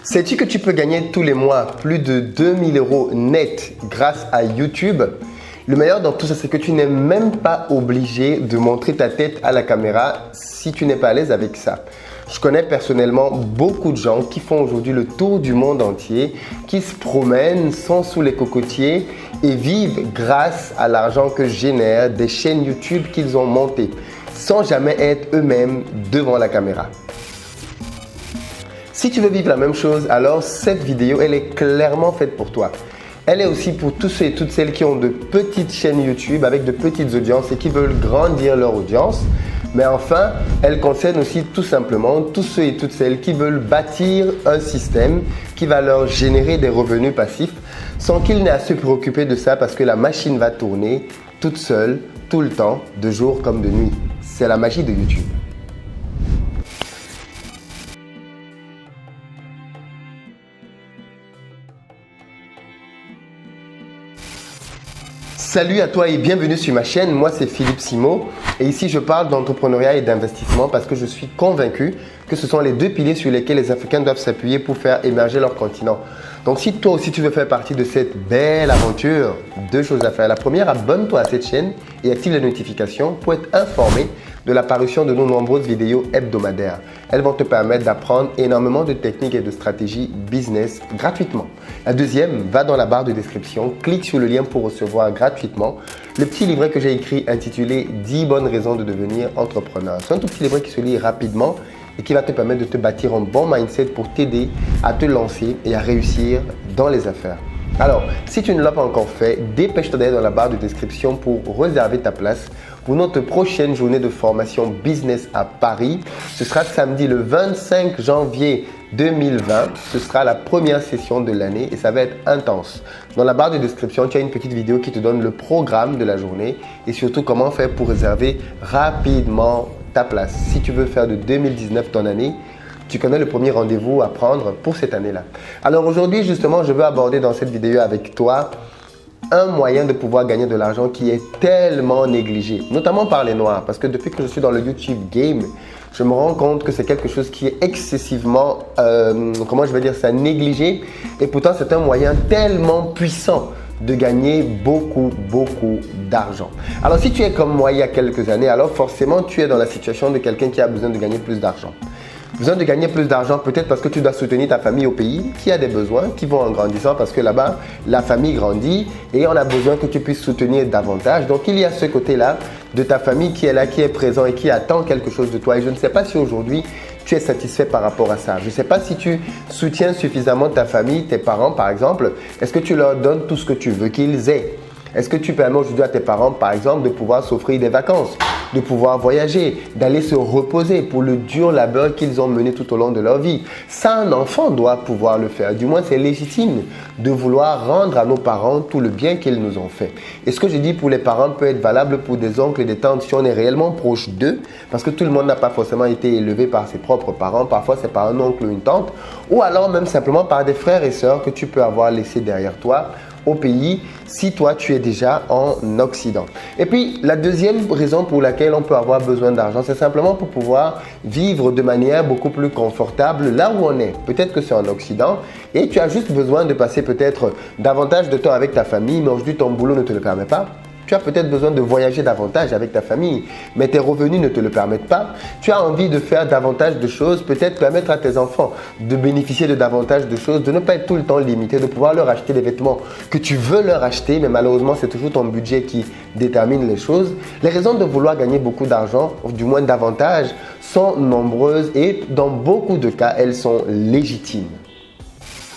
Sais-tu que tu peux gagner tous les mois plus de 2000 € net grâce à YouTube? Le meilleur dans tout ça, c'est que tu n'es même pas obligé de montrer ta tête à la caméra si tu n'es pas à l'aise avec ça. Je connais personnellement beaucoup de gens qui font aujourd'hui le tour du monde entier, qui se promènent, sont sous les cocotiers et vivent grâce à l'argent que génèrent des chaînes YouTube qu'ils ont montées, sans jamais être eux-mêmes devant la caméra. Si tu veux vivre la même chose, alors cette vidéo, elle est clairement faite pour toi. Elle est aussi pour tous ceux et toutes celles qui ont de petites chaînes YouTube avec de petites audiences et qui veulent grandir leur audience. Mais enfin, elle concerne aussi tout simplement tous ceux et toutes celles qui veulent bâtir un système qui va leur générer des revenus passifs sans qu'ils n'aient à se préoccuper de ça parce que la machine va tourner toute seule, tout le temps, de jour comme de nuit. C'est la magie de YouTube. Salut à toi et bienvenue sur ma chaîne, moi c'est Philippe Simo et ici je parle d'entrepreneuriat et d'investissement parce que je suis convaincu que ce sont les deux piliers sur lesquels les Africains doivent s'appuyer pour faire émerger leur continent. Donc si toi aussi tu veux faire partie de cette belle aventure, deux choses à faire. La première, abonne-toi à cette chaîne et active les notifications pour être informé de l'apparition de nos nombreuses vidéos hebdomadaires. Elles vont te permettre d'apprendre énormément de techniques et de stratégies business gratuitement. La deuxième, va dans la barre de description, clique sur le lien pour recevoir gratuitement le petit livret que j'ai écrit intitulé 10 bonnes raisons de devenir entrepreneur. C'est un tout petit livret qui se lit rapidement et qui va te permettre de te bâtir un bon mindset pour t'aider à te lancer et à réussir dans les affaires. Alors, si tu ne l'as pas encore fait, dépêche-toi d'aller dans la barre de description pour réserver ta place pour notre prochaine journée de formation business à Paris. Ce sera samedi le 25 janvier 2020. Ce sera la première session de l'année et ça va être intense. Dans la barre de description, tu as une petite vidéo qui te donne le programme de la journée et surtout comment faire pour réserver rapidement ta place. Si tu veux faire de 2019 ton année, tu connais le premier rendez-vous à prendre pour cette année-là. Alors aujourd'hui, justement, je veux aborder dans cette vidéo avec toi un moyen de pouvoir gagner de l'argent qui est tellement négligé, notamment par les Noirs. Parce que depuis que je suis dans le YouTube game, je me rends compte que c'est quelque chose qui est excessivement, négligé. Et pourtant, c'est un moyen tellement puissant de gagner beaucoup d'argent. Alors si tu es comme moi il y a quelques années, alors forcément tu es dans la situation de quelqu'un qui a besoin de gagner plus d'argent. Besoin de gagner plus d'argent peut-être parce que tu dois soutenir ta famille au pays qui a des besoins qui vont en grandissant parce que là-bas la famille grandit et on a besoin que tu puisses soutenir davantage. Donc il y a ce côté-là de ta famille qui est là, qui est présent et qui attend quelque chose de toi. Et je ne sais pas si aujourd'hui tu es satisfait par rapport à ça. Je ne sais pas si tu soutiens suffisamment ta famille, tes parents par exemple. Est-ce que tu leur donnes tout ce que tu veux qu'ils aient? Est-ce que tu permets aujourd'hui à tes parents, par exemple, de pouvoir s'offrir des vacances, de pouvoir voyager, d'aller se reposer pour le dur labeur qu'ils ont mené tout au long de leur vie? Ça, un enfant doit pouvoir le faire. Du moins, c'est légitime de vouloir rendre à nos parents tout le bien qu'ils nous ont fait. Et ce que je dis pour les parents peut être valable pour des oncles et des tantes si on est réellement proche d'eux, parce que tout le monde n'a pas forcément été élevé par ses propres parents. Parfois, c'est par un oncle ou une tante, ou alors même simplement par des frères et sœurs que tu peux avoir laissés derrière toi au pays si toi tu es déjà en Occident. Et puis la deuxième raison pour laquelle on peut avoir besoin d'argent, c'est simplement pour pouvoir vivre de manière beaucoup plus confortable là où on est. Peut-être que c'est en Occident et tu as juste besoin de passer peut-être davantage de temps avec ta famille, mais aujourd'hui ton boulot ne te le permet pas. Tu as peut-être besoin de voyager davantage avec ta famille, mais tes revenus ne te le permettent pas. Tu as envie de faire davantage de choses, peut-être permettre à tes enfants de bénéficier de davantage de choses, de ne pas être tout le temps limité, de pouvoir leur acheter des vêtements que tu veux leur acheter, mais malheureusement, c'est toujours ton budget qui détermine les choses. Les raisons de vouloir gagner beaucoup d'argent, ou du moins davantage, sont nombreuses et dans beaucoup de cas, elles sont légitimes.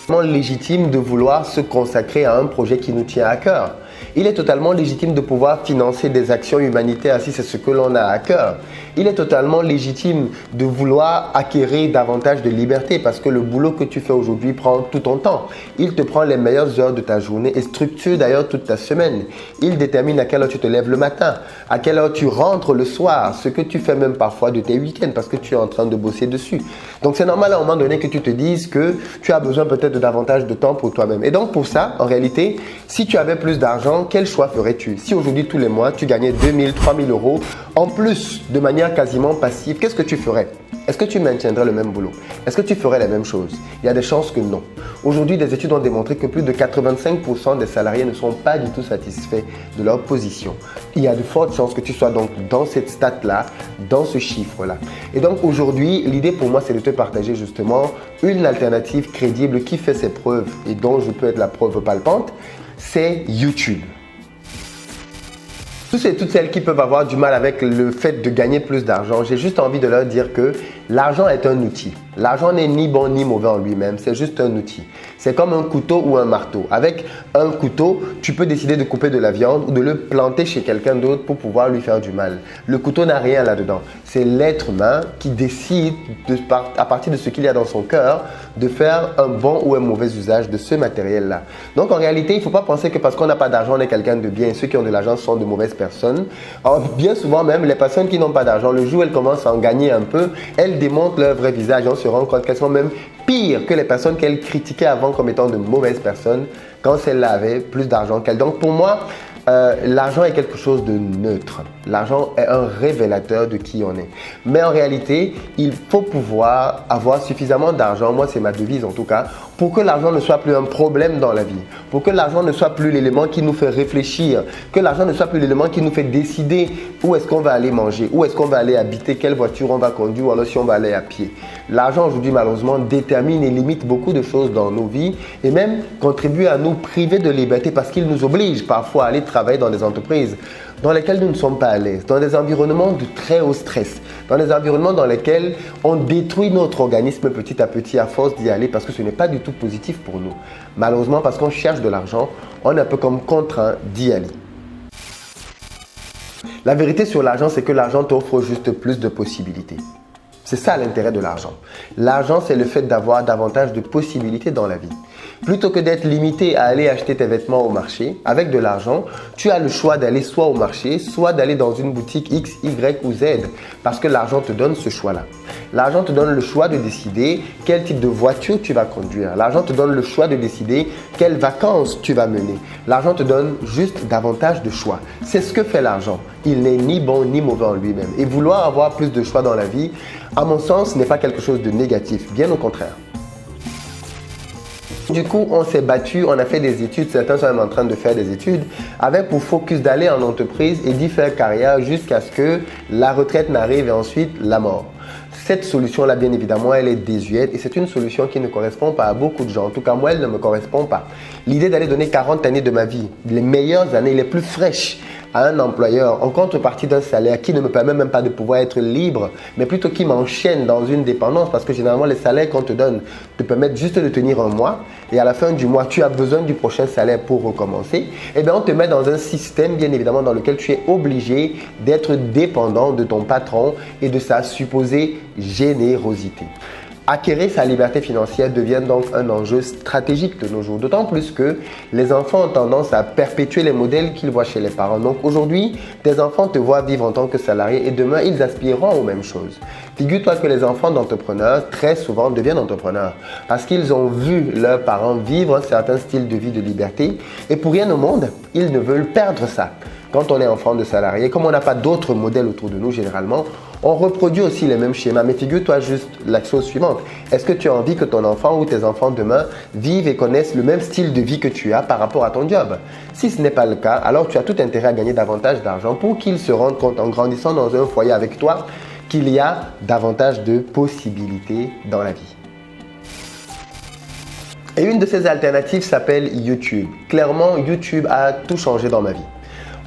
C'est légitime de vouloir se consacrer à un projet qui nous tient à cœur. Il est totalement légitime de pouvoir financer des actions humanitaires si c'est ce que l'on a à cœur. Il est totalement légitime de vouloir acquérir davantage de liberté parce que le boulot que tu fais aujourd'hui prend tout ton temps. Il te prend les meilleures heures de ta journée et structure d'ailleurs toute ta semaine. Il détermine à quelle heure tu te lèves le matin, à quelle heure tu rentres le soir, ce que tu fais même parfois de tes week-ends parce que tu es en train de bosser dessus. Donc c'est normal à un moment donné que tu te dises que tu as besoin peut-être de davantage de temps pour toi-même. Et donc pour ça, en réalité, si tu avais plus d'argent, l'argent, quel choix ferais-tu? Si aujourd'hui, tous les mois, tu gagnais 2000, 3000 euros en plus de manière quasiment passive, qu'est-ce que tu ferais? Est-ce que tu maintiendrais le même boulot? Est-ce que tu ferais la même chose? Il y a des chances que non. Aujourd'hui, des études ont démontré que plus de 85% des salariés ne sont pas du tout satisfaits de leur position. Il y a de fortes chances que tu sois donc dans cette stat-là, dans ce chiffre-là. Et donc aujourd'hui, l'idée pour moi, c'est de te partager justement une alternative crédible qui fait ses preuves et dont je peux être la preuve palpante, c'est YouTube. Tous et toutes celles qui peuvent avoir du mal avec le fait de gagner plus d'argent, j'ai juste envie de leur dire que l'argent est un outil. L'argent n'est ni bon ni mauvais en lui-même, c'est juste un outil. C'est comme un couteau ou un marteau. Avec un couteau, tu peux décider de couper de la viande ou de le planter chez quelqu'un d'autre pour pouvoir lui faire du mal. Le couteau n'a rien là-dedans. C'est l'être humain qui décide, à partir de ce qu'il y a dans son cœur, de faire un bon ou un mauvais usage de ce matériel-là. Donc en réalité, il ne faut pas penser que parce qu'on n'a pas d'argent, on est quelqu'un de bien. Et ceux qui ont de l'argent sont de mauvaises personnes. Alors, bien souvent même, les personnes qui n'ont pas d'argent, le jour où elles commencent à en gagner un peu, elles démontrent leur vrai visage. On se rend compte qu'elles sont même pires que les personnes qu'elles critiquaient avant comme étant de mauvaises personnes quand celles-là avaient plus d'argent qu'elles. Donc pour moi, l'argent est quelque chose de neutre. L'argent est un révélateur de qui on est. Mais en réalité, il faut pouvoir avoir suffisamment d'argent, moi c'est ma devise en tout cas, pour que l'argent ne soit plus un problème dans la vie, pour que l'argent ne soit plus l'élément qui nous fait réfléchir, que l'argent ne soit plus l'élément qui nous fait décider où est-ce qu'on va aller manger, où est-ce qu'on va aller habiter, quelle voiture on va conduire ou alors si on va aller à pied. L'argent aujourd'hui malheureusement détermine et limite beaucoup de choses dans nos vies et même contribue à nous priver de liberté parce qu'il nous oblige parfois à aller travailler dans des entreprises dans lesquelles nous ne sommes pas à l'aise, dans des environnements de très haut stress, dans des environnements dans lesquels on détruit notre organisme petit à petit à force d'y aller parce que ce n'est pas du tout positif pour nous. Malheureusement, parce qu'on cherche de l'argent, on est un peu comme contraint d'y aller. La vérité sur l'argent, c'est que l'argent t'offre juste plus de possibilités. C'est ça l'intérêt de l'argent. L'argent, c'est le fait d'avoir davantage de possibilités dans la vie. Plutôt que d'être limité à aller acheter tes vêtements au marché, avec de l'argent, tu as le choix d'aller soit au marché, soit d'aller dans une boutique X, Y ou Z, parce que l'argent te donne ce choix-là. L'argent te donne le choix de décider quel type de voiture tu vas conduire. L'argent te donne le choix de décider quelles vacances tu vas mener. L'argent te donne juste davantage de choix. C'est ce que fait l'argent. Il n'est ni bon ni mauvais en lui-même. Et vouloir avoir plus de choix dans la vie, à mon sens, n'est pas quelque chose de négatif. Bien au contraire. Du coup, on s'est battu, on a fait des études, certains sont même en train de faire des études, avec pour focus d'aller en entreprise et d'y faire carrière jusqu'à ce que la retraite n'arrive et ensuite la mort. Cette solution-là, bien évidemment, elle est désuète et c'est une solution qui ne correspond pas à beaucoup de gens. En tout cas, moi, elle ne me correspond pas. L'idée d'aller donner 40 années de ma vie, les meilleures années, les plus fraîches, à un employeur en contrepartie d'un salaire qui ne me permet même pas de pouvoir être libre, mais plutôt qui m'enchaîne dans une dépendance parce que généralement les salaires qu'on te donne te permettent juste de tenir un mois et à la fin du mois tu as besoin du prochain salaire pour recommencer, et bien on te met dans un système bien évidemment dans lequel tu es obligé d'être dépendant de ton patron et de sa supposée générosité. Acquérir sa liberté financière devient donc un enjeu stratégique de nos jours, d'autant plus que les enfants ont tendance à perpétuer les modèles qu'ils voient chez les parents. Donc aujourd'hui, tes enfants te voient vivre en tant que salarié et demain, ils aspireront aux mêmes choses. Figure-toi que les enfants d'entrepreneurs, très souvent, deviennent entrepreneurs parce qu'ils ont vu leurs parents vivre un certain style de vie de liberté et pour rien au monde, ils ne veulent perdre ça. Quand on est enfant de salarié, comme on n'a pas d'autres modèles autour de nous généralement, on reproduit aussi les mêmes schémas. Mais figure-toi juste la chose suivante. Est-ce que tu as envie que ton enfant ou tes enfants demain vivent et connaissent le même style de vie que tu as par rapport à ton job? Si ce n'est pas le cas, alors tu as tout intérêt à gagner davantage d'argent pour qu'ils se rendent compte en grandissant dans un foyer avec toi qu'il y a davantage de possibilités dans la vie. Et une de ces alternatives s'appelle YouTube. Clairement, YouTube a tout changé dans ma vie.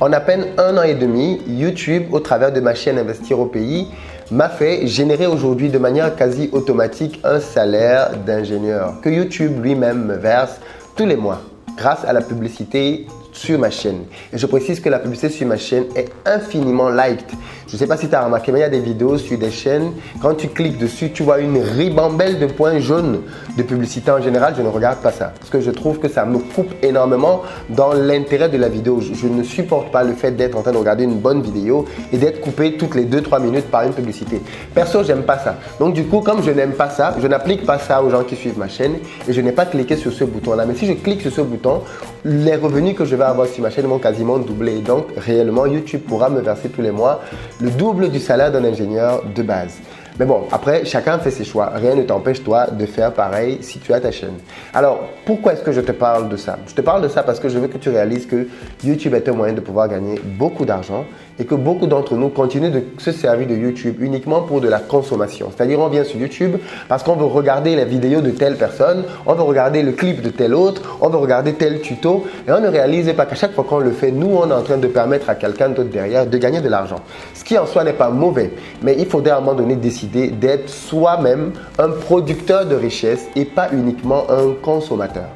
En à peine 1 an et demi, YouTube, au travers de ma chaîne Investir au pays, m'a fait générer aujourd'hui de manière quasi automatique un salaire d'ingénieur que YouTube lui-même me verse tous les mois grâce à la publicité sur ma chaîne. Et je précise que la publicité sur ma chaîne est infiniment liked. Je ne sais pas si tu as remarqué, mais il y a des vidéos sur des chaînes. Quand tu cliques dessus, tu vois une ribambelle de points jaunes de publicité. En général, je ne regarde pas ça parce que je trouve que ça me coupe énormément dans l'intérêt de la vidéo. Je ne supporte pas le fait d'être en train de regarder une bonne vidéo et d'être coupé toutes les 2-3 minutes par une publicité. Perso, j'aime pas ça. Donc du coup, comme je n'aime pas ça, je n'applique pas ça aux gens qui suivent ma chaîne et je n'ai pas cliqué sur ce bouton-là. Mais si je clique sur ce bouton, les revenus que je vais avoir sur ma chaîne m'ont quasiment doublé. Donc, réellement, YouTube pourra me verser tous les mois le double du salaire d'un ingénieur de base. Mais bon, après, chacun fait ses choix. Rien ne t'empêche, toi, de faire pareil si tu as ta chaîne. Alors, pourquoi est-ce que je te parle de ça? Je te parle de ça parce que je veux que tu réalises que YouTube est un moyen de pouvoir gagner beaucoup d'argent et que beaucoup d'entre nous continuent de se servir de YouTube uniquement pour de la consommation. C'est-à-dire, on vient sur YouTube parce qu'on veut regarder la vidéo de telle personne, on veut regarder le clip de tel autre, on veut regarder tel tuto et on ne réalise pas qu'à chaque fois qu'on le fait, nous, on est en train de permettre à quelqu'un d'autre derrière de gagner de l'argent. Ce qui en soi n'est pas mauvais, mais il faudrait à un moment donné décider d'être soi-même un producteur de richesse et pas uniquement un consommateur.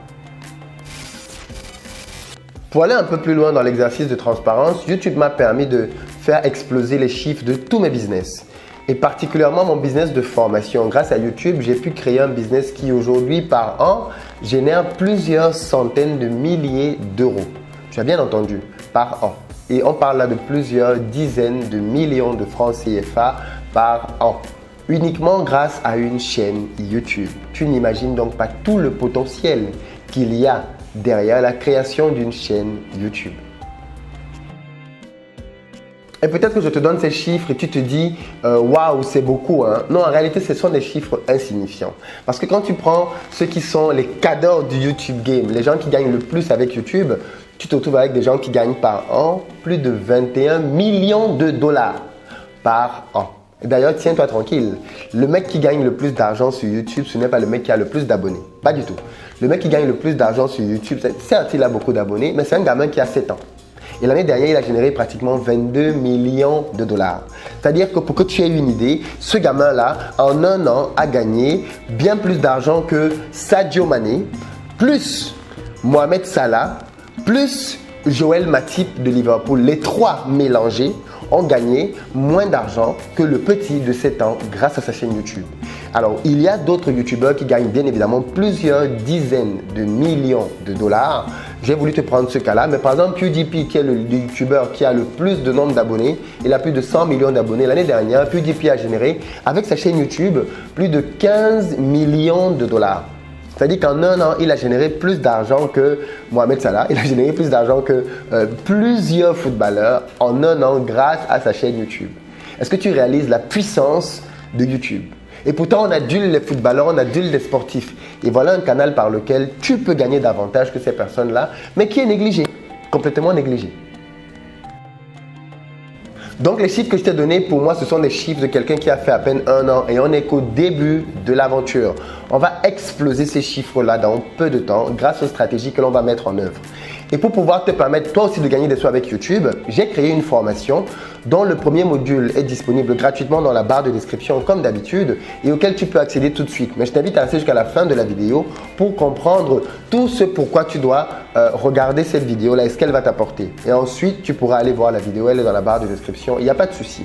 Pour aller un peu plus loin dans l'exercice de transparence, YouTube m'a permis de faire exploser les chiffres de tous mes business et particulièrement mon business de formation. Grâce à YouTube, j'ai pu créer un business qui aujourd'hui par an génère plusieurs centaines de milliers d'euros. Tu as bien entendu, par an. Et on parle là de plusieurs dizaines de millions de francs CFA par an. Uniquement grâce à une chaîne YouTube. Tu n'imagines donc pas tout le potentiel qu'il y a derrière la création d'une chaîne YouTube. Et peut-être que je te donne ces chiffres et tu te dis waouh, c'est beaucoup, hein? Non, en réalité, ce sont des chiffres insignifiants. Parce que quand tu prends ceux qui sont les cadors du YouTube game, les gens qui gagnent le plus avec YouTube, tu te retrouves avec des gens qui gagnent par an plus de 21 millions de dollars par an. D'ailleurs, tiens-toi tranquille, le mec qui gagne le plus d'argent sur YouTube, ce n'est pas le mec qui a le plus d'abonnés. Pas du tout. Le mec qui gagne le plus d'argent sur YouTube, certes, il a beaucoup d'abonnés, mais c'est un gamin qui a 7 ans. Et l'année dernière, il a généré pratiquement 22 millions de dollars. C'est-à-dire que pour que tu aies une idée, ce gamin-là, en un an, a gagné bien plus d'argent que Sadio Mané, plus Mohamed Salah, plus Joel Matip de Liverpool. Les trois mélangés ont gagné moins d'argent que le petit de 7 ans grâce à sa chaîne YouTube. Alors, il y a d'autres YouTubeurs qui gagnent bien évidemment plusieurs dizaines de millions de dollars. J'ai voulu te prendre ce cas-là, mais par exemple, PewDiePie, qui est le YouTuber qui a le plus de nombre d'abonnés, il a plus de 100 millions d'abonnés. L'année dernière, PewDiePie a généré, avec sa chaîne YouTube, plus de 15 millions de dollars. C'est-à-dire qu'en un an, il a généré plus d'argent que Mohamed Salah, il a généré plus d'argent que plusieurs footballeurs en un an grâce à sa chaîne YouTube. Est-ce que tu réalises la puissance de YouTube? Et pourtant, on adulte les footballeurs, on adulte les sportifs. Et voilà un canal par lequel tu peux gagner davantage que ces personnes-là, mais qui est négligé, complètement négligé. Donc les chiffres que je t'ai donnés, pour moi, ce sont des chiffres de quelqu'un qui a fait à peine un an et on n'est qu'au début de l'aventure. On va exploser ces chiffres-là dans peu de temps grâce aux stratégies que l'on va mettre en œuvre. Et pour pouvoir te permettre toi aussi de gagner des sous avec YouTube, j'ai créé une formation dont le premier module est disponible gratuitement dans la barre de description comme d'habitude et auquel tu peux accéder tout de suite. Mais je t'invite à rester jusqu'à la fin de la vidéo pour comprendre tout ce pourquoi tu dois regarder cette vidéo-là et ce qu'elle va t'apporter. Et ensuite, tu pourras aller voir la vidéo, elle est dans la barre de description. Il n'y a pas de souci.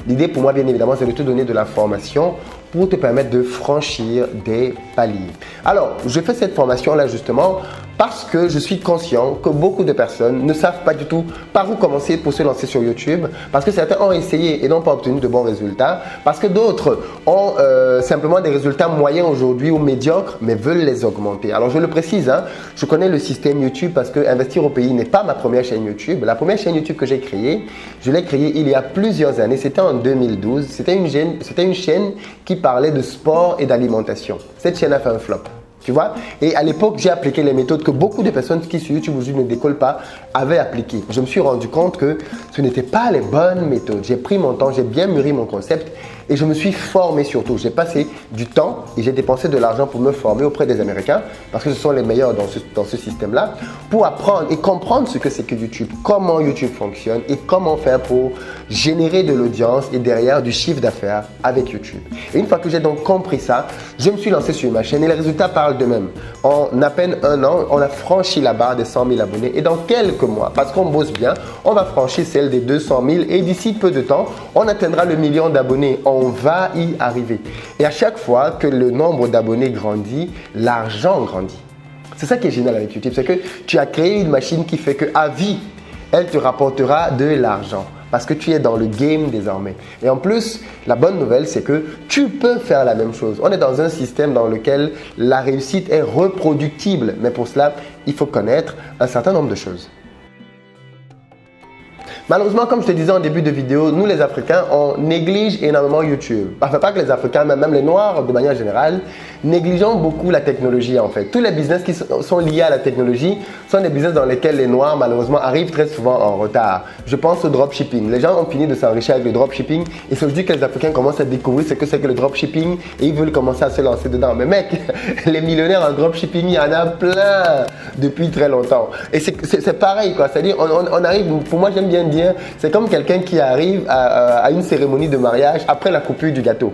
L'idée pour moi, bien évidemment, c'est de te donner de l'information pour te permettre de franchir des paliers. Alors, je fais cette formation-là justement parce que je suis conscient que beaucoup de personnes ne savent pas du tout par où commencer pour se lancer sur YouTube, parce que certains ont essayé et n'ont pas obtenu de bons résultats, parce que d'autres ont simplement des résultats moyens aujourd'hui ou médiocres, mais veulent les augmenter. Alors, je le précise, hein, je connais le système YouTube parce que Investir au pays n'est pas ma première chaîne YouTube. La première chaîne YouTube que j'ai créée, je l'ai créée il y a plusieurs années, c'était en 2012. C'était une chaîne qui parlait de sport et d'alimentation. Cette chaîne a fait un flop. Tu vois? Et à l'époque, j'ai appliqué les méthodes que beaucoup de personnes qui sur YouTube aujourd'hui ne décollent pas avaient appliquées. Je me suis rendu compte que ce n'étaient pas les bonnes méthodes. J'ai pris mon temps, j'ai bien mûri mon concept et je me suis formé surtout. J'ai passé du temps et j'ai dépensé de l'argent pour me former auprès des Américains parce que ce sont les meilleurs dans ce système-là pour apprendre et comprendre ce que c'est que YouTube, comment YouTube fonctionne et comment faire pour générer de l'audience et derrière du chiffre d'affaires avec YouTube. Et une fois que j'ai donc compris ça, je me suis lancé sur ma chaîne et les résultats parlent d'eux-mêmes. En à peine un an, on a franchi la barre des 100 000 abonnés et dans quelques mois, parce qu'on bosse bien, on va franchir celle des 200 000 et d'ici peu de temps, on atteindra le million d'abonnés. On va y arriver. Et à chaque fois que le nombre d'abonnés grandit, l'argent grandit. C'est ça qui est génial avec YouTube, c'est que tu as créé une machine qui fait qu'à vie, elle te rapportera de l'argent. Parce que tu es dans le game désormais. Et en plus, la bonne nouvelle, c'est que tu peux faire la même chose. On est dans un système dans lequel la réussite est reproductible. Mais pour cela, il faut connaître un certain nombre de choses. Malheureusement, comme je te disais en début de vidéo, nous les Africains, on néglige énormément YouTube. Enfin, pas que les Africains, mais même les Noirs de manière générale, négligeons beaucoup la technologie en fait. Tous les business qui sont liés à la technologie sont des business dans lesquels les Noirs, malheureusement, arrivent très souvent en retard. Je pense au dropshipping. Les gens ont fini de s'enrichir avec le dropshipping et c'est aujourd'hui que les Africains commencent à découvrir ce que c'est que le dropshipping et ils veulent commencer à se lancer dedans. Mais mec, les millionnaires en dropshipping, il y en a plein depuis très longtemps. Et c'est pareil quoi. C'est-à-dire, on arrive, pour moi j'aime bien dire, c'est comme quelqu'un qui arrive à une cérémonie de mariage après la coupure du gâteau.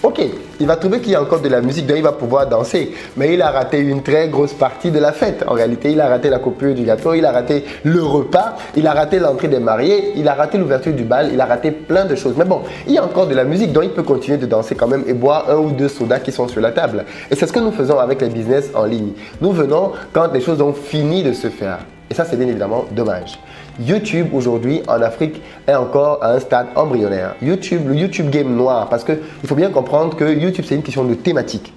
Ok, il va trouver qu'il y a encore de la musique, donc il va pouvoir danser, mais il a raté une très grosse partie de la fête. En réalité, il a raté la coupure du gâteau, il a raté le repas, il a raté l'entrée des mariés, il a raté l'ouverture du bal, il a raté plein de choses. Mais bon, il y a encore de la musique, donc il peut continuer de danser quand même et boire un ou deux sodas qui sont sur la table. Et c'est ce que nous faisons avec les business en ligne. Nous venons quand les choses ont fini de se faire. Et ça, c'est bien évidemment dommage. YouTube aujourd'hui en Afrique est encore à un stade embryonnaire. YouTube, le YouTube game noir, parce qu'il faut bien comprendre que YouTube, c'est une question de thématique.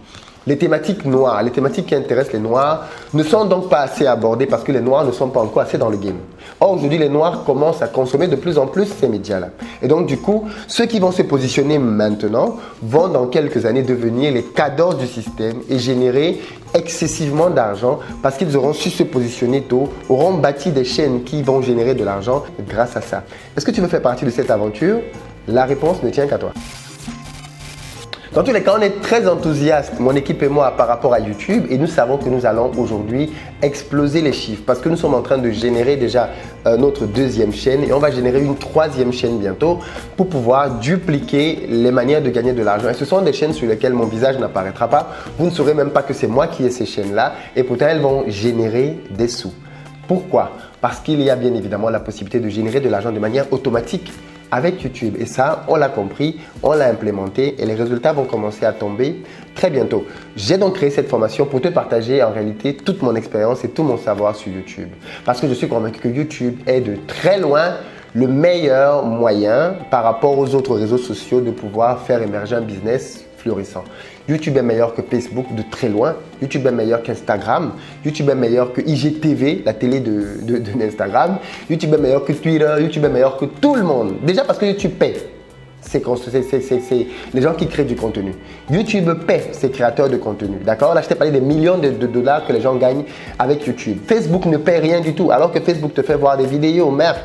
Les thématiques noires, les thématiques qui intéressent les noirs ne sont donc pas assez abordées parce que les noirs ne sont pas encore assez dans le game. Or, aujourd'hui, les noirs commencent à consommer de plus en plus ces médias-là. Et donc, du coup, ceux qui vont se positionner maintenant vont dans quelques années devenir les cadors du système et générer excessivement d'argent parce qu'ils auront su se positionner tôt, auront bâti des chaînes qui vont générer de l'argent grâce à ça. Est-ce que tu veux faire partie de cette aventure? La réponse ne tient qu'à toi. Dans tous les cas, on est très enthousiastes, mon équipe et moi, par rapport à YouTube et nous savons que nous allons aujourd'hui exploser les chiffres parce que nous sommes en train de générer déjà notre deuxième chaîne et on va générer une troisième chaîne bientôt pour pouvoir dupliquer les manières de gagner de l'argent. Et ce sont des chaînes sur lesquelles mon visage n'apparaîtra pas. Vous ne saurez même pas que c'est moi qui ai ces chaînes-là et pourtant elles vont générer des sous. Pourquoi? Parce qu'il y a bien évidemment la possibilité de générer de l'argent de manière automatique avec YouTube. Et ça, on l'a compris, on l'a implémenté et les résultats vont commencer à tomber très bientôt. J'ai donc créé cette formation pour te partager en réalité toute mon expérience et tout mon savoir sur YouTube. Parce que je suis convaincu que YouTube est de très loin le meilleur moyen par rapport aux autres réseaux sociaux de pouvoir faire émerger un business florissant. YouTube est meilleur que Facebook de très loin. YouTube est meilleur qu'Instagram. YouTube est meilleur que IGTV, la télé d'Instagram. YouTube est meilleur que Twitter. YouTube est meilleur que tout le monde. Déjà parce que YouTube paie. C'est les gens qui créent du contenu. YouTube paie ses créateurs de contenu. D'accord? Là, je t'ai parlé des millions de dollars que les gens gagnent avec YouTube. Facebook ne paie rien du tout, alors que Facebook te fait voir des vidéos. Merde.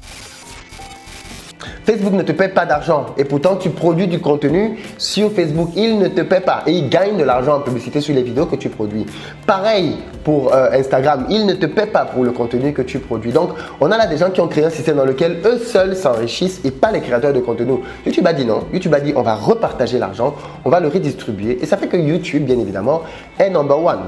Facebook ne te paie pas d'argent et pourtant tu produis du contenu sur Facebook. Il ne te paie pas et il gagne de l'argent en publicité sur les vidéos que tu produis. Pareil pour Instagram, il ne te paie pas pour le contenu que tu produis. Donc, on a là des gens qui ont créé un système dans lequel eux seuls s'enrichissent et pas les créateurs de contenu. YouTube a dit non. YouTube a dit on va repartager l'argent, on va le redistribuer et ça fait que YouTube, bien évidemment, est number one.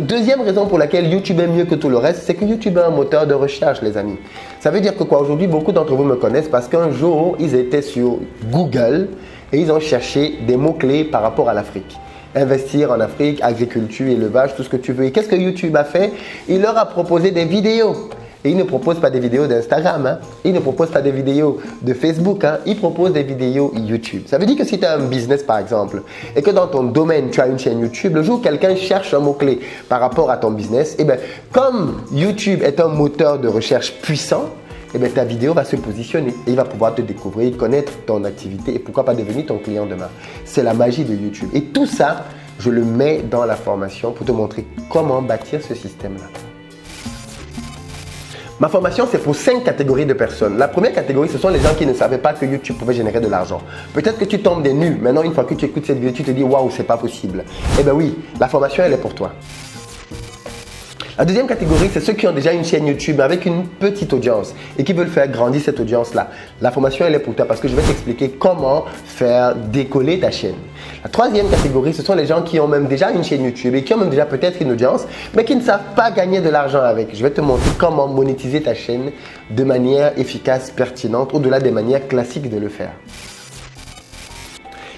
Deuxième raison pour laquelle YouTube est mieux que tout le reste, c'est que YouTube est un moteur de recherche, les amis. Ça veut dire que quoi, aujourd'hui, beaucoup d'entre vous me connaissent parce qu'un jour, ils étaient sur Google et ils ont cherché des mots-clés par rapport à l'Afrique. Investir en Afrique, agriculture, élevage, tout ce que tu veux. Et qu'est-ce que YouTube a fait? Il leur a proposé des vidéos. Et il ne propose pas des vidéos d'Instagram, hein. Il ne propose pas des vidéos de Facebook, hein. Il propose des vidéos YouTube. Ça veut dire que si tu as un business par exemple et que dans ton domaine tu as une chaîne YouTube, le jour où quelqu'un cherche un mot-clé par rapport à ton business, et bien, comme YouTube est un moteur de recherche puissant, et bien, ta vidéo va se positionner et il va pouvoir te découvrir, connaître ton activité et pourquoi pas devenir ton client demain. C'est la magie de YouTube. Et tout ça, je le mets dans la formation pour te montrer comment bâtir ce système-là. Ma formation, c'est pour 5 catégories de personnes. La première catégorie, ce sont les gens qui ne savaient pas que YouTube pouvait générer de l'argent. Peut-être que tu tombes des nues. Maintenant, une fois que tu écoutes cette vidéo, tu te dis « Waouh, c'est pas possible ». Eh bien oui, la formation, elle est pour toi. La deuxième catégorie, c'est ceux qui ont déjà une chaîne YouTube avec une petite audience et qui veulent faire grandir cette audience-là. La formation, elle est pour toi parce que je vais t'expliquer comment faire décoller ta chaîne. La troisième catégorie, ce sont les gens qui ont même déjà une chaîne YouTube et qui ont même déjà peut-être une audience, mais qui ne savent pas gagner de l'argent avec. Je vais te montrer comment monétiser ta chaîne de manière efficace, pertinente, au-delà des manières classiques de le faire.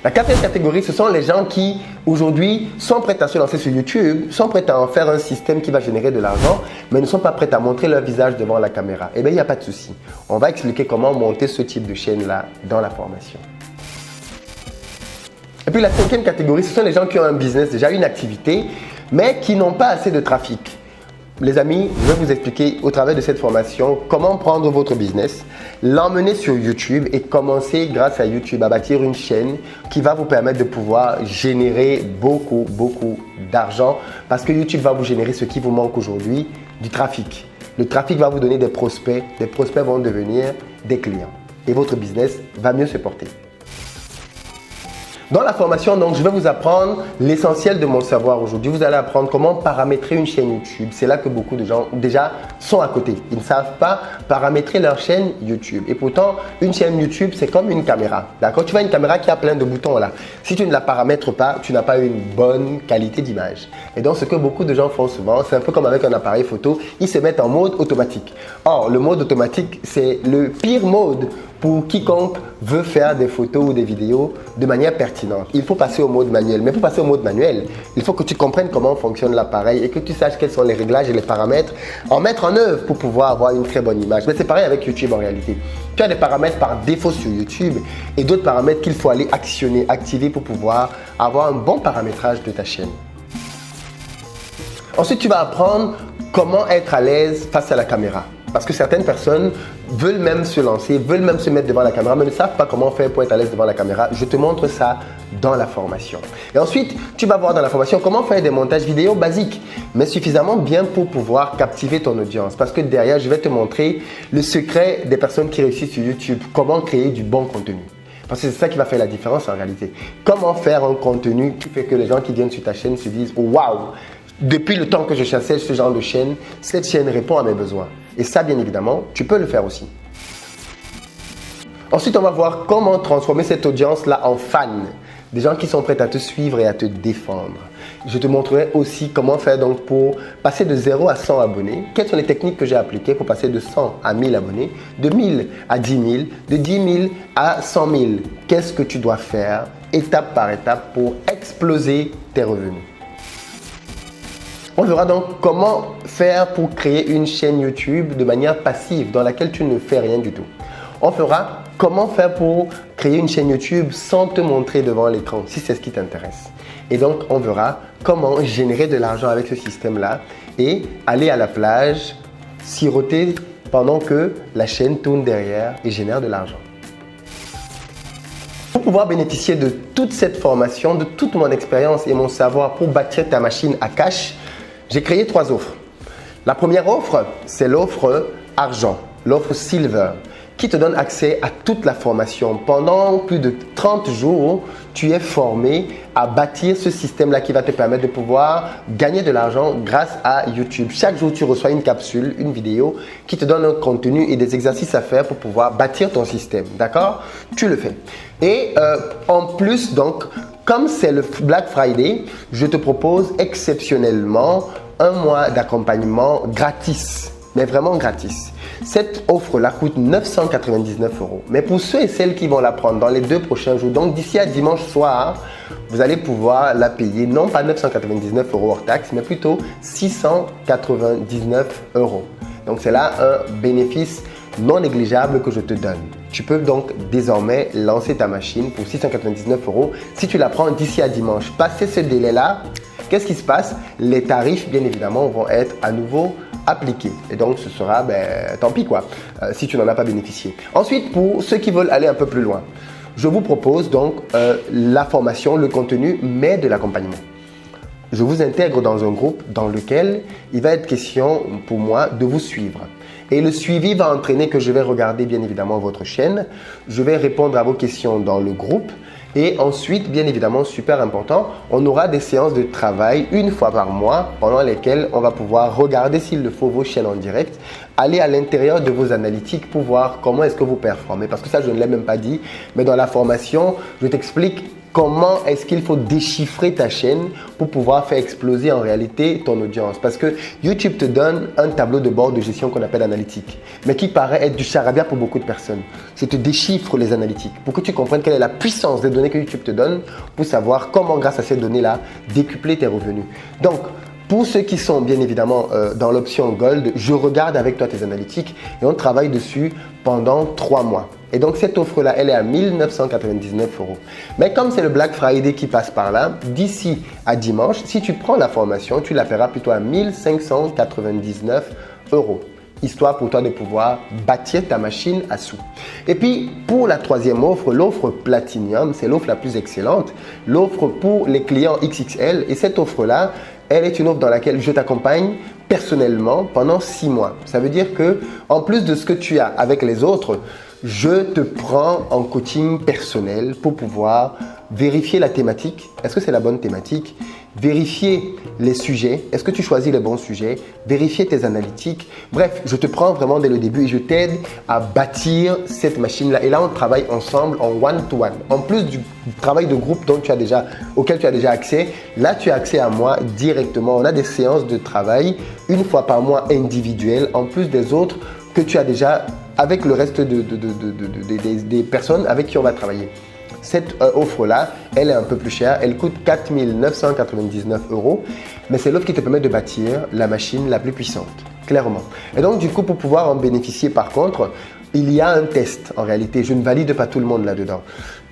La quatrième catégorie, ce sont les gens qui, aujourd'hui, sont prêts à se lancer sur YouTube, sont prêts à en faire un système qui va générer de l'argent, mais ne sont pas prêts à montrer leur visage devant la caméra. Eh bien, il n'y a pas de souci. On va expliquer comment monter ce type de chaîne-là dans la formation. Et puis, la cinquième catégorie, ce sont les gens qui ont un business, déjà une activité, mais qui n'ont pas assez de trafic. Les amis, je vais vous expliquer au travers de cette formation comment prendre votre business, l'emmener sur YouTube et commencer grâce à YouTube à bâtir une chaîne qui va vous permettre de pouvoir générer beaucoup d'argent parce que YouTube va vous générer ce qui vous manque aujourd'hui, du trafic. Le trafic va vous donner des prospects vont devenir des clients et votre business va mieux se porter. Dans la formation, donc, je vais vous apprendre l'essentiel de mon savoir aujourd'hui. Vous allez apprendre comment paramétrer une chaîne YouTube. C'est là que beaucoup de gens déjà sont à côté. Ils ne savent pas paramétrer leur chaîne YouTube. Et pourtant, une chaîne YouTube, c'est comme une caméra. D'accord? Tu vois une caméra qui a plein de boutons là. Si tu ne la paramètres pas, tu n'as pas une bonne qualité d'image. Et donc, ce que beaucoup de gens font souvent, c'est un peu comme avec un appareil photo, ils se mettent en mode automatique. Or, le mode automatique, c'est le pire mode pour quiconque veut faire des photos ou des vidéos de manière pertinente. Il faut passer au mode manuel. Mais pour passer au mode manuel, il faut que tu comprennes comment fonctionne l'appareil et que tu saches quels sont les réglages et les paramètres à mettre en œuvre pour pouvoir avoir une très bonne image. Mais c'est pareil avec YouTube en réalité. Tu as des paramètres par défaut sur YouTube et d'autres paramètres qu'il faut aller actionner, activer pour pouvoir avoir un bon paramétrage de ta chaîne. Ensuite, tu vas apprendre comment être à l'aise face à la caméra. Parce que certaines personnes veulent même se lancer, veulent même se mettre devant la caméra, mais ne savent pas comment faire pour être à l'aise devant la caméra. Je te montre ça dans la formation. Et ensuite, tu vas voir dans la formation comment faire des montages vidéo basiques, mais suffisamment bien pour pouvoir captiver ton audience. Parce que derrière, je vais te montrer le secret des personnes qui réussissent sur YouTube, comment créer du bon contenu. Parce que c'est ça qui va faire la différence en réalité. Comment faire un contenu qui fait que les gens qui viennent sur ta chaîne se disent « Waouh !» Depuis le temps que je chassais ce genre de chaîne, cette chaîne répond à mes besoins. Et ça, bien évidemment, tu peux le faire aussi. Ensuite, on va voir comment transformer cette audience-là en fans. Des gens qui sont prêts à te suivre et à te défendre. Je te montrerai aussi comment faire donc pour passer de 0 à 100 abonnés. Quelles sont les techniques que j'ai appliquées pour passer de 100 à 1000 abonnés, de 1000 à 10 000, de 10 000 à 100 000. Qu'est-ce que tu dois faire étape par étape pour exploser tes revenus? On verra donc comment faire pour créer une chaîne YouTube de manière passive dans laquelle tu ne fais rien du tout. On verra comment faire pour créer une chaîne YouTube sans te montrer devant l'écran si c'est ce qui t'intéresse. Et donc, on verra comment générer de l'argent avec ce système-là et aller à la plage, siroter pendant que la chaîne tourne derrière et génère de l'argent. Pour pouvoir bénéficier de toute cette formation, de toute mon expérience et mon savoir pour bâtir ta machine à cash, j'ai créé 3 offres. La première offre, c'est l'offre argent, l'offre silver, qui te donne accès à toute la formation. Pendant plus de 30 jours, tu es formé à bâtir ce système-là qui va te permettre de pouvoir gagner de l'argent grâce à YouTube. Chaque jour, tu reçois une capsule, une vidéo qui te donne un contenu et des exercices à faire pour pouvoir bâtir ton système. D'accord? Tu le fais. Et en plus, donc, comme c'est le Black Friday, je te propose exceptionnellement un mois d'accompagnement gratis, mais vraiment gratis. Cette offre-là coûte 999 €. Mais pour ceux et celles qui vont la prendre dans les 2 prochains jours, donc d'ici à dimanche soir, vous allez pouvoir la payer non pas 999 € hors taxe, mais plutôt 699 €. Donc c'est là un bénéfice non négligeable que je te donne. Tu peux donc désormais lancer ta machine pour 699 € si tu la prends d'ici à dimanche. Passé ce délai-là, qu'est-ce qui se passe? Les tarifs, bien évidemment, vont être à nouveau appliqués. Et donc, ce sera, tant pis quoi, si tu n'en as pas bénéficié. Ensuite, pour ceux qui veulent aller un peu plus loin, je vous propose donc la formation, le contenu, mais de l'accompagnement. Je vous intègre dans un groupe dans lequel il va être question pour moi de vous suivre. Et le suivi va entraîner que je vais regarder bien évidemment votre chaîne, je vais répondre à vos questions dans le groupe et ensuite, bien évidemment, super important, on aura des séances de travail une fois par mois pendant lesquelles on va pouvoir regarder s'il le faut vos chaînes en direct, aller à l'intérieur de vos analytiques pour voir comment est-ce que vous performez. Parce que ça, je ne l'ai même pas dit, mais dans la formation, je t'explique comment est-ce qu'il faut déchiffrer ta chaîne pour pouvoir faire exploser en réalité ton audience. Parce que YouTube te donne un tableau de bord de gestion qu'on appelle analytique, mais qui paraît être du charabia pour beaucoup de personnes. Je te déchiffre les analytiques pour que tu comprennes quelle est la puissance des données que YouTube te donne pour savoir comment, grâce à ces données-là, décupler tes revenus. Donc, Pour ceux qui sont bien évidemment dans l'option Gold, je regarde avec toi tes analytiques et on travaille dessus pendant 3 mois. Et donc cette offre-là, elle est à 1999 €. Mais comme c'est le Black Friday qui passe par là, d'ici à dimanche, si tu prends la formation, tu la paieras plutôt à 1599 €. Histoire pour toi de pouvoir bâtir ta machine à sous. Et puis, pour la troisième offre, l'offre Platinum, c'est l'offre la plus excellente, l'offre pour les clients XXL. Et cette offre-là, elle est une offre dans laquelle je t'accompagne personnellement pendant 6 mois. Ça veut dire que, en plus de ce que tu as avec les autres, je te prends en coaching personnel pour pouvoir vérifier la thématique. Est-ce que c'est la bonne thématique? Vérifier les sujets. Est-ce que tu choisis les bons sujets? Vérifier tes analytiques. Bref, je te prends vraiment dès le début et je t'aide à bâtir cette machine-là. Et là, on travaille ensemble en one-to-one. En plus du travail de groupe auquel tu as déjà accès, là, tu as accès à moi directement. On a des séances de travail une fois par mois individuelles, en plus des autres que tu as déjà avec le reste des personnes avec qui on va travailler. Cette offre-là, elle est un peu plus chère. Elle coûte 4 999 €. Mais c'est l'offre qui te permet de bâtir la machine la plus puissante, clairement. Et donc, du coup, pour pouvoir en bénéficier, par contre, il y a un test. En réalité, je ne valide pas tout le monde là-dedans.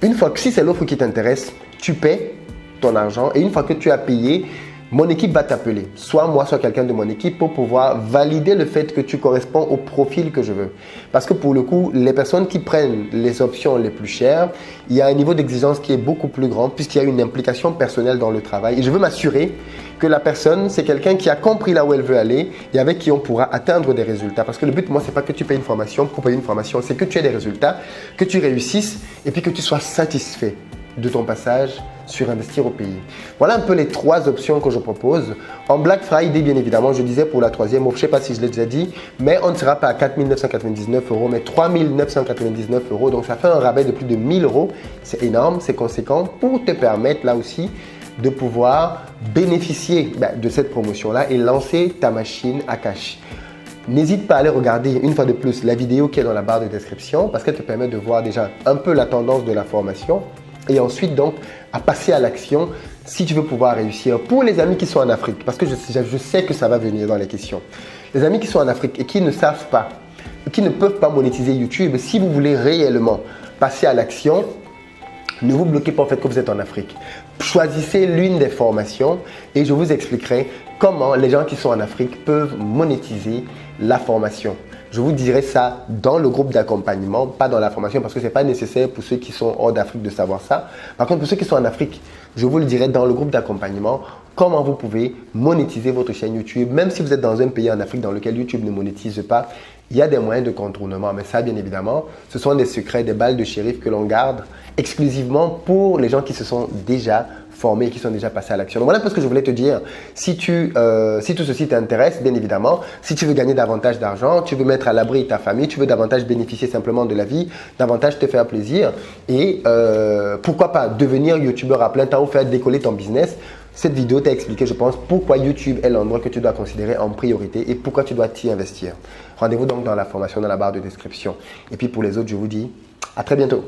Une fois que si c'est l'offre qui t'intéresse, tu paies ton argent. Et une fois que tu as payé, mon équipe va t'appeler, soit moi, soit quelqu'un de mon équipe, pour pouvoir valider le fait que tu corresponds au profil que je veux. Parce que pour le coup, les personnes qui prennent les options les plus chères, il y a un niveau d'exigence qui est beaucoup plus grand puisqu'il y a une implication personnelle dans le travail. Et je veux m'assurer que la personne, c'est quelqu'un qui a compris là où elle veut aller et avec qui on pourra atteindre des résultats. Parce que le but, moi, c'est pas que tu payes une formation pour payer une formation, c'est que tu aies des résultats, que tu réussisses et puis que tu sois satisfait de ton passage sur Investir au pays. Voilà un peu les 3 options que je propose. En Black Friday, bien évidemment, je disais pour la troisième offre, je ne sais pas si je l'ai déjà dit, mais on ne sera pas à 4 999 €, mais 3 999 €. Donc, ça fait un rabais de plus de 1 000 €. C'est énorme, c'est conséquent pour te permettre là aussi de pouvoir bénéficier de cette promotion-là et lancer ta machine à cash. N'hésite pas à aller regarder une fois de plus la vidéo qui est dans la barre de description parce qu'elle te permet de voir déjà un peu la tendance de la formation. Et ensuite, donc, à passer à l'action si tu veux pouvoir réussir. Pour les amis qui sont en Afrique, parce que je sais que ça va venir dans les questions. Les amis qui sont en Afrique et qui ne savent pas, qui ne peuvent pas monétiser YouTube, si vous voulez réellement passer à l'action, ne vous bloquez pas en fait que vous êtes en Afrique. Choisissez l'une des formations et je vous expliquerai comment les gens qui sont en Afrique peuvent monétiser la formation. Je vous dirai ça dans le groupe d'accompagnement, pas dans la formation parce que ce n'est pas nécessaire pour ceux qui sont hors d'Afrique de savoir ça. Par contre, pour ceux qui sont en Afrique, je vous le dirai dans le groupe d'accompagnement, comment vous pouvez monétiser votre chaîne YouTube. Même si vous êtes dans un pays en Afrique dans lequel YouTube ne monétise pas, il y a des moyens de contournement. Mais ça, bien évidemment, ce sont des secrets, des balles de shérif que l'on garde exclusivement pour les gens qui se sont déjà formés et qui sont déjà passés à l'action. Donc voilà un peu ce que je voulais te dire. Si tout ceci t'intéresse, bien évidemment, si tu veux gagner davantage d'argent, tu veux mettre à l'abri ta famille, tu veux davantage bénéficier simplement de la vie, davantage te faire plaisir et pourquoi pas devenir youtubeur à plein temps ou faire décoller ton business. Cette vidéo t'a expliqué, je pense, pourquoi YouTube est l'endroit que tu dois considérer en priorité et pourquoi tu dois t'y investir. Rendez-vous donc dans la formation dans la barre de description. Et puis pour les autres, je vous dis à très bientôt.